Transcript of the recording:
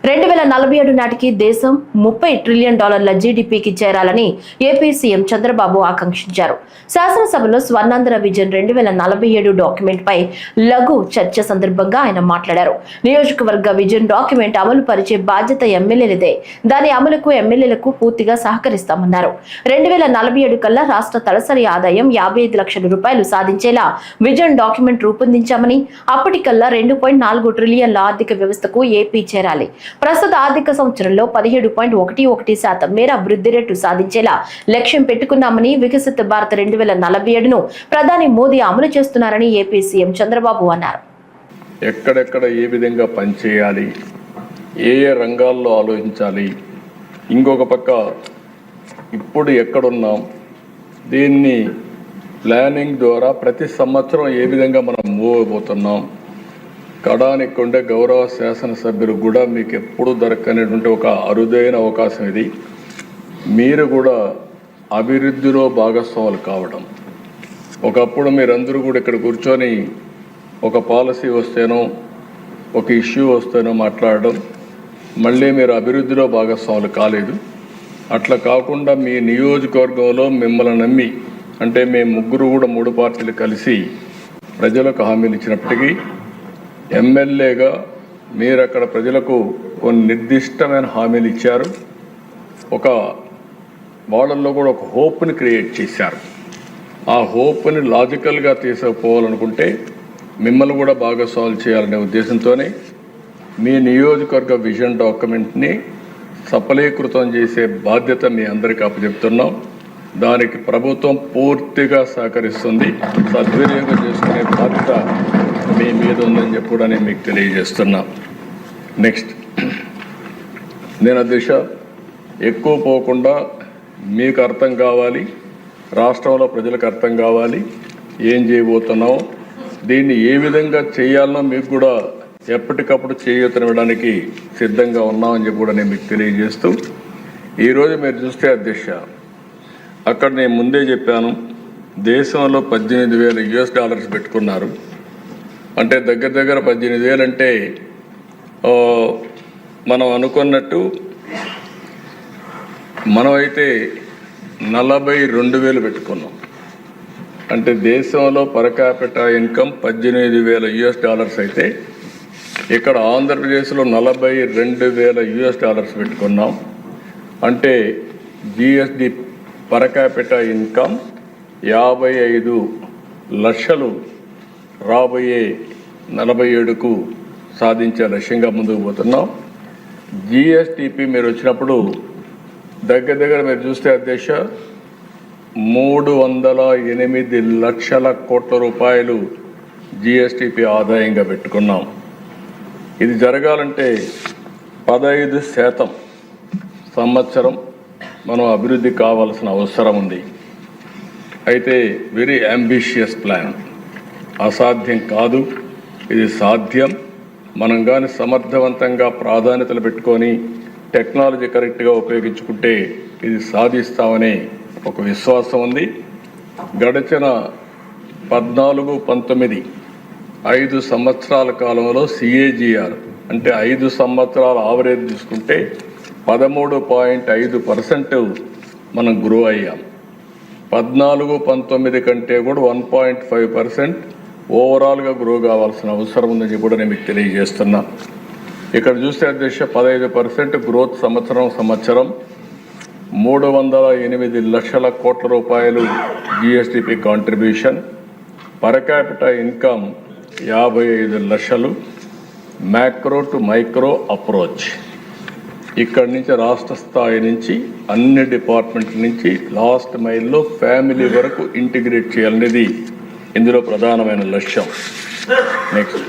2047 నాటికి దేశం $30 ట్రిలియన్ జీడీపీకి చేరాలని ఏపీ సీఎం చంద్రబాబు ఆకాంక్షించారు. శాసనసభలో స్వర్ణాంధ్ర విజన్ 2047 డాక్యుమెంట్ పై లఘు చర్చ సందర్భంగా ఆయన మాట్లాడారు. నియోజకవర్గ విజన్ డాక్యుమెంట్ అమలు పరిచే బాధ్యత ఎమ్మెల్యేలదే. దాని అమలుకు ఎమ్మెల్యేలకు పూర్తిగా సహకరిస్తామన్నారు. 2047 కల్లా రాష్ట్ర తలసరి ఆదాయం 55 లక్షల రూపాయలు సాధించేలా విజన్ డాక్యుమెంట్ రూపొందించామని, అప్పటికల్లా 2.4 ట్రిలియన్ల ఆర్థిక వ్యవస్థకు ఏపీ చేరాలి. ప్రస్తుత ఆర్థిక సంవత్సరంలో 17.11% మేర వృద్ధి రేటు సాధించేలా లక్ష్యం పెట్టుకున్నామని, వికసిత భారత్ 2047ను ప్రధాని మోదీ అమలు చేస్తున్నారని ఏపీ సీఎం చంద్రబాబు అన్నారు. ఎక్కడెక్కడ ఏ విధంగా పనిచేయాలి, ఏ ఏ రంగాల్లో ఆలోచించాలి, ఇంకొక పక్క ఇప్పుడు ఎక్కడున్నాం, దీన్ని ప్లానింగ్ ద్వారా ప్రతి సంవత్సరం ఏ విధంగా మనం మూవ్ అయిపోతున్నాం, కడానికి ఉండే గౌరవ శాసనసభ్యులు కూడా మీకు ఎప్పుడు దొరకనేటువంటి ఒక అరుదైన అవకాశం ఇది. మీరు కూడా అభివృద్ధిలో భాగస్వాములు కావడం. ఒకప్పుడు మీరందరూ కూడా ఇక్కడ కూర్చొని ఒక పాలసీ వస్తేనో ఒక ఇష్యూ వస్తేనో మాట్లాడడం, మళ్ళీ మీరు అభివృద్ధిలో భాగస్వాములు కాలేదు. అట్లా కాకుండా మీ నియోజకవర్గంలో మిమ్మల్ని నమ్మి, అంటే మేము ముగ్గురు కూడా 3 పార్టీలు కలిసి ప్రజలకు హామీలు ఇచ్చినప్పటికీ ఎమ్మెల్యేగా మీరు అక్కడ ప్రజలకు కొన్ని నిర్దిష్టమైన హామీలు ఇచ్చారు. వాళ్ళల్లో కూడా ఒక హోప్ని క్రియేట్ చేశారు. ఆ హోప్ని లాజికల్గా తీసుకుపోవాలనుకుంటే మిమ్మల్ని కూడా భాగస్వాములు చేయాలనే ఉద్దేశంతోనే మీ నియోజకవర్గ విజన్ డాక్యుమెంట్ని సఫలీకృతం చేసే బాధ్యత మీ అందరికీ అప్పచెప్తున్నాం. దానికి ప్రభుత్వం పూర్తిగా సహకరిస్తుంది. సద్వినియోగం చేసుకునే బాధ్యత మీ మీద ఉందని చెప్పి కూడా నేను మీకు తెలియజేస్తున్నా. నెక్స్ట్, నేను దిశ ఎక్కువ పోకుండా మీకు అర్థం కావాలి, రాష్ట్రంలో ప్రజలకు అర్థం కావాలి ఏం చేయబోతున్నామో, దీన్ని ఏ విధంగా చేయాలనో మీకు కూడా ఎప్పటికప్పుడు చేయూతనివ్వడానికి సిద్ధంగా ఉన్నామని చెప్పి కూడా నేను మీకు తెలియజేస్తూ, ఈరోజు మీరు చూస్తే అధ్యక్ష, అక్కడ నేను ముందే చెప్పాను, దేశంలో $18,000 పెట్టుకున్నారు. అంటే దగ్గర 18,000 అంటే మనం అనుకున్నట్టు మనమైతే 42,000 పెట్టుకున్నాం. అంటే దేశంలో పర్ క్యాపిటా ఇన్కమ్ $18,000 అయితే ఇక్కడ ఆంధ్రప్రదేశ్లో $42,000 పెట్టుకున్నాం. అంటే జిఎస్డి పర్ క్యాపిటా ఇన్కమ్ 55 లక్షలు రాబోయే 47కు సాధించే లక్ష్యంగా ముందుకు పోతున్నాం. జిఎస్టిపి మీరు వచ్చినప్పుడు దగ్గర మీరు చూస్తే అధ్యక్ష 308 లక్షల కోట్ల రూపాయలు జిఎస్టిపి ఆదాయంగా పెట్టుకున్నాం. ఇది జరగాలంటే 15% సంవత్సరం మనం అభివృద్ధి కావాల్సిన అవసరం ఉంది. అయితే వెరీ అంబిషియస్ ప్లాన్, అసాధ్యం కాదు, ఇది సాధ్యం. మనం కానీ సమర్థవంతంగా ప్రాధాన్యతలు పెట్టుకొని టెక్నాలజీ కరెక్ట్గా ఉపయోగించుకుంటే ఇది సాధిస్తామనే ఒక విశ్వాసం ఉంది. గడిచిన 14-19 5 సంవత్సరాల కాలంలో CAGR అంటే 5 సంవత్సరాల ఆవరేజ్ తీసుకుంటే 13.5% మనం గ్రో అయ్యాం. 14-19 కంటే కూడా 1.5% ఓవరాల్గా గ్రో కావాల్సిన అవసరం ఉందని కూడా నేను మీకు తెలియజేస్తున్నా. ఇక్కడ చూస్తే అధ్యక్ష 15% గ్రోత్ సంవత్సరం 308 లక్షల కోట్ల రూపాయలు GSTP contribution, per capita income 55 లక్షలు, మ్యాక్రో టు మైక్రో అప్రోచ్. ఇక్కడి నుంచి రాష్ట్ర స్థాయి నుంచి అన్ని డిపార్ట్మెంట్ల నుంచి లాస్ట్ మైల్లో ఫ్యామిలీ వరకు ఇంటిగ్రేట్ చేయాలనేది ఇందులో ప్రధానమైన లక్ష్యం. నెక్స్ట్,